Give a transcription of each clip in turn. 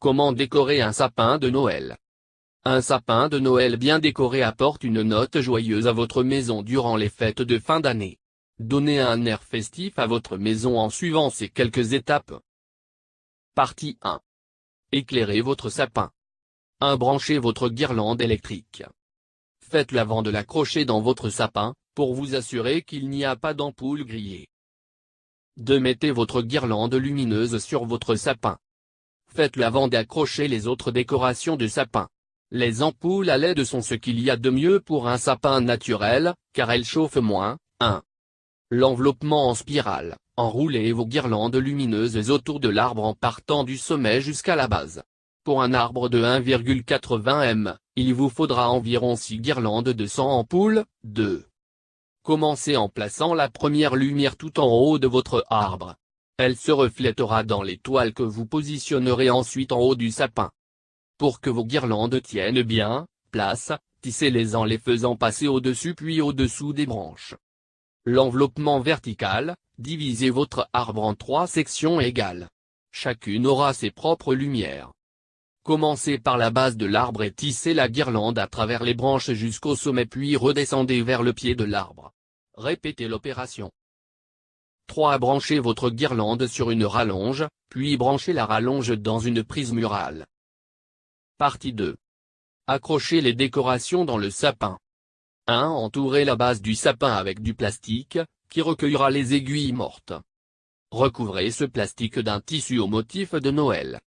Comment décorer un sapin de Noël? Un sapin de Noël bien décoré apporte une note joyeuse à votre maison durant les fêtes de fin d'année. Donnez un air festif à votre maison en suivant ces quelques étapes. Partie 1. Éclairez votre sapin. 1. Branchez votre guirlande électrique. Faites-le avant de l'accrocher dans votre sapin, pour vous assurer qu'il n'y a pas d'ampoule grillée. 2. Mettez votre guirlande lumineuse sur votre sapin. Faites-le avant d'accrocher les autres décorations de sapin. Les ampoules à LED sont ce qu'il y a de mieux pour un sapin naturel, car elles chauffent moins. 1. L'enveloppement en spirale. Enroulez vos guirlandes lumineuses autour de l'arbre en partant du sommet jusqu'à la base. Pour un arbre de 1,80 m, il vous faudra environ 6 guirlandes de 100 ampoules. 2. Commencez en plaçant la première lumière tout en haut de votre arbre. Elle se reflètera dans les toiles que vous positionnerez ensuite en haut du sapin. Pour que vos guirlandes tiennent bien place, tissez-les en les faisant passer au-dessus puis au-dessous des branches. L'enveloppement vertical, divisez votre arbre en 3 sections égales. Chacune aura ses propres lumières. Commencez par la base de l'arbre et tissez la guirlande à travers les branches jusqu'au sommet puis redescendez vers le pied de l'arbre. Répétez l'opération. 3. Branchez votre guirlande sur une rallonge, puis branchez la rallonge dans une prise murale. Partie 2. Accrochez les décorations dans le sapin. 1. Entourez la base du sapin avec du plastique, qui recueillera les aiguilles mortes. Recouvrez ce plastique d'un tissu au motif de Noël.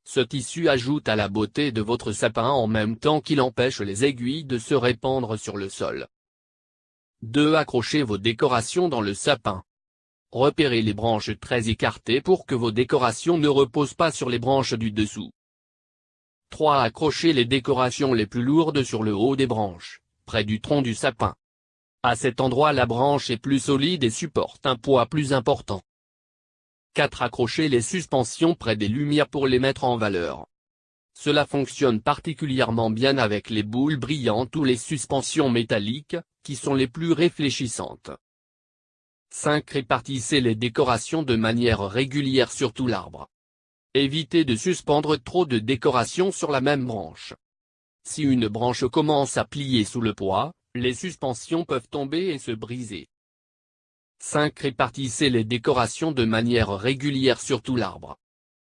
Ce tissu ajoute à la beauté de votre sapin en même temps qu'il empêche les aiguilles de se répandre sur le sol. 2. Accrochez vos décorations dans le sapin. Repérez les branches très écartées pour que vos décorations ne reposent pas sur les branches du dessous. 3. Accrochez les décorations les plus lourdes sur le haut des branches, près du tronc du sapin. À cet endroit la branche est plus solide et supporte un poids plus important. 4. Accrochez les suspensions près des lumières pour les mettre en valeur. Cela fonctionne particulièrement bien avec les boules brillantes ou les suspensions métalliques, qui sont les plus réfléchissantes. 5. Répartissez les décorations de manière régulière sur tout l'arbre. Évitez de suspendre trop de décorations sur la même branche. Si une branche commence à plier sous le poids, les suspensions peuvent tomber et se briser. 5. Répartissez les décorations de manière régulière sur tout l'arbre.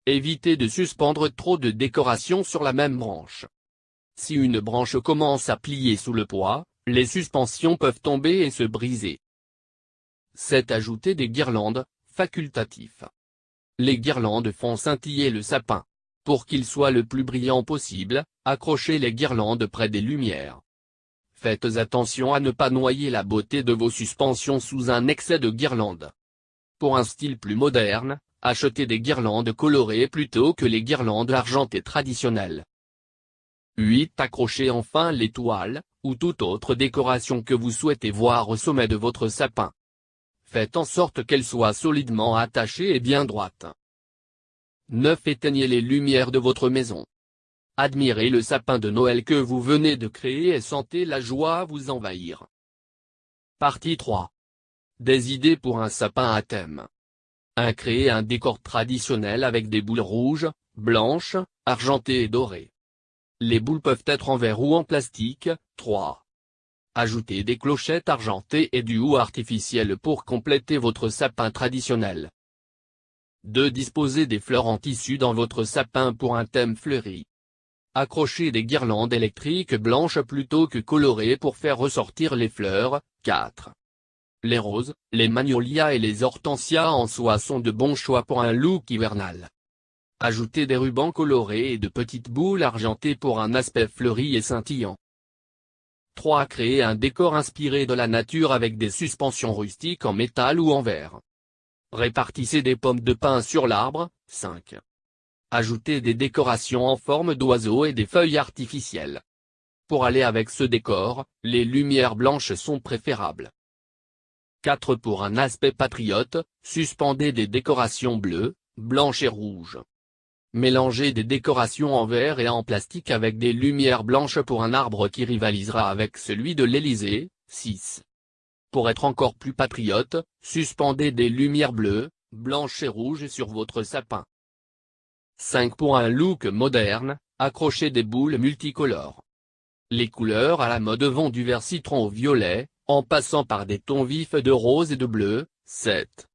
Évitez de suspendre trop de décorations sur la même branche. Si une branche commence à plier sous le poids, les suspensions peuvent tomber et se briser. 7. Ajoutez des guirlandes, facultatif. Les guirlandes font scintiller le sapin. Pour qu'il soit le plus brillant possible, accrochez les guirlandes près des lumières. Faites attention à ne pas noyer la beauté de vos suspensions sous un excès de guirlandes. Pour un style plus moderne, achetez des guirlandes colorées plutôt que les guirlandes argentées traditionnelles. 8. Accrochez enfin les toiles, ou toute autre décoration que vous souhaitez voir au sommet de votre sapin. Faites en sorte qu'elles soient solidement attachées et bien droites. 9. Éteignez les lumières de votre maison. Admirez le sapin de Noël que vous venez de créer et sentez la joie vous envahir. Partie 3. Des idées pour un sapin à thème. 1. Créez un décor traditionnel avec des boules rouges, blanches, argentées et dorées. Les boules peuvent être en verre ou en plastique. 3. Ajoutez des clochettes argentées et du haut artificiel pour compléter votre sapin traditionnel. 2. Disposez des fleurs en tissu dans votre sapin pour un thème fleuri. Accrochez des guirlandes électriques blanches plutôt que colorées pour faire ressortir les fleurs. 4. Les roses, les magnolias et les hortensias en soie sont de bons choix pour un look hivernal. Ajoutez des rubans colorés et de petites boules argentées pour un aspect fleuri et scintillant. 3. Créez un décor inspiré de la nature avec des suspensions rustiques en métal ou en verre. Répartissez des pommes de pin sur l'arbre. 5. Ajoutez des décorations en forme d'oiseaux et des feuilles artificielles. Pour aller avec ce décor, les lumières blanches sont préférables. 4. Pour un aspect patriote, suspendez des décorations bleues, blanches et rouges. Mélangez des décorations en verre et en plastique avec des lumières blanches pour un arbre qui rivalisera avec celui de l'Élysée. 6. Pour être encore plus patriote, suspendez des lumières bleues, blanches et rouges sur votre sapin. 5 pour un look moderne, accrochez des boules multicolores. Les couleurs à la mode vont du vert citron au violet, en passant par des tons vifs de rose et de bleu. 7.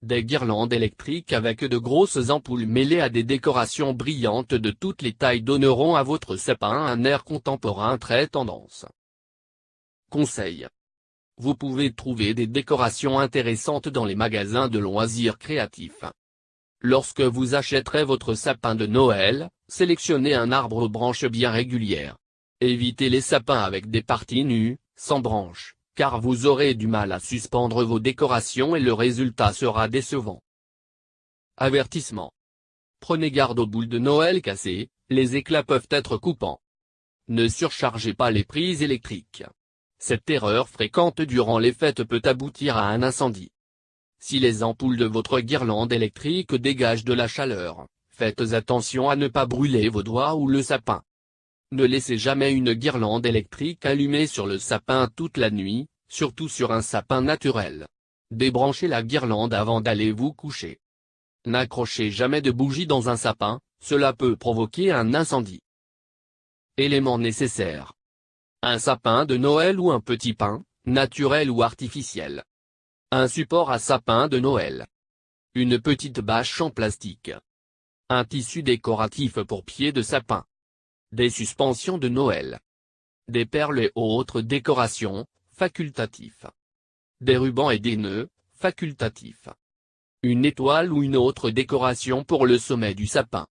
Des guirlandes électriques avec de grosses ampoules mêlées à des décorations brillantes de toutes les tailles donneront à votre sapin un air contemporain très tendance. Conseil. Vous pouvez trouver des décorations intéressantes dans les magasins de loisirs créatifs. Lorsque vous achèterez votre sapin de Noël, sélectionnez un arbre aux branches bien régulières. Évitez les sapins avec des parties nues, sans branches, car vous aurez du mal à suspendre vos décorations et le résultat sera décevant. Avertissement. Prenez garde aux boules de Noël cassées, les éclats peuvent être coupants. Ne surchargez pas les prises électriques. Cette erreur fréquente durant les fêtes peut aboutir à un incendie. Si les ampoules de votre guirlande électrique dégagent de la chaleur, faites attention à ne pas brûler vos doigts ou le sapin. Ne laissez jamais une guirlande électrique allumée sur le sapin toute la nuit, surtout sur un sapin naturel. Débranchez la guirlande avant d'aller vous coucher. N'accrochez jamais de bougies dans un sapin, cela peut provoquer un incendie. Éléments nécessaires. Un sapin de Noël ou un petit pin, naturel ou artificiel. Un support à sapin de Noël. Une petite bâche en plastique. Un tissu décoratif pour pieds de sapin. Des suspensions de Noël. Des perles et autres décorations, facultatifs. Des rubans et des nœuds, facultatifs. Une étoile ou une autre décoration pour le sommet du sapin.